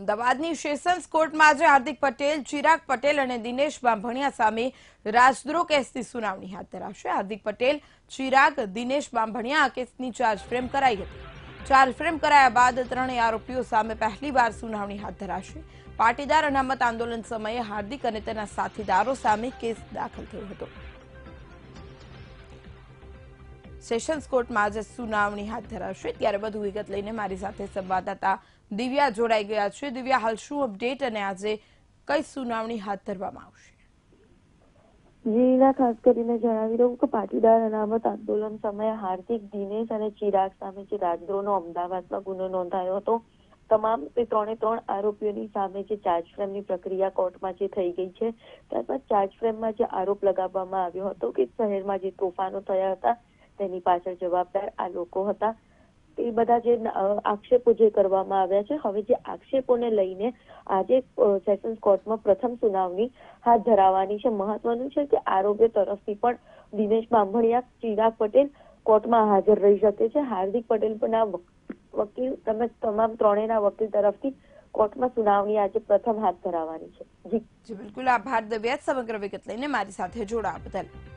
અમદાવાદની સેશન્સ કોર્ટમાં આજે હાર્દિક પટેલ, ચિરાગ પટેલ અને દિનેશ બાંભણિયા સામે રાજદ્રોહ કેસની સુનાવણી હાથ ધરાશે। હાર્દિક પટેલ, ચિરાગ, દિનેશ બાંભણિયા આ કેસની ચાર્જફ્રેમ કરાઈ હતી। ચાર્જફ્રેમ કરાયા બાદ ત્રણેય આરોપીઓ સામે પહેલીવાર સુનાવણી હાથ ધરાશે। પાટીદાર અનામત આંદોલન સમયે હાર્દિક અને તેના સાથીદારો સામે કેસ દાખલ થયો હતો। સેશન્સ કોર્ટમાં આજે સુનાવણી હાથ ધરાશે। ત્યારે વધુ વિગત લઈને મારી સાથે સંવાદદાતા દિવ્યા જોડાઈ ગયા છે। દિવ્યા, હાલ શું અપડેટ અને આજે કઈ સુનાવણી હાથ ધરવામાં આવશે? જીના ખાસ કરીને જણાવી દઉં કે પાટીદાર અનામત આંદોલન સમયે હાર્દિક, દિનેશ અને ચિરાગ સામે જે રાજદ્રોહનો અમદાવાદમાં ગુનો નોંધાયો હતો, તમામ ત્રણે ત્રણ આરોપીઓની સામે જે ચાર્જફ્રેમની પ્રક્રિયા કોર્ટમાં જે થઈ ગઈ છે, ત્યારબાદ ચાર્જફ્રેમમાં જે આરોપ લગાવવામાં આવ્યો હતો કે શહેરમાં જે તોફાનો થયા હતા તેની પાછળ જવાબદાર આ લોકો હતા, એ બધા જે આક્ષેપો જે કરવામાં આવ્યા છે, હવે જે આક્ષેપોને લઈને આજે સેશન્સ કોર્ટમાં પ્રથમ સુનાવણી હાથ ધરાવવાની છે। મહત્વનું છે કે આરોપીઓ તરફથી પણ દિનેશ બાંભણિયા, ચિરાગ પટેલ કોર્ટમાં હાજર રહી શકે છે। હાર્દિક પટેલ પણ વકીલ તેમજ તમામ ત્રણેયના વકીલ તરફથી કોર્ટમાં સુનાવણી આજે પ્રથમ હાથ ધરાવવાની છે। જી બિલકુલ, આભાર દિવ્યા, સમગ્ર વિગત લઈને મારી સાથે જોડાવા બદલ।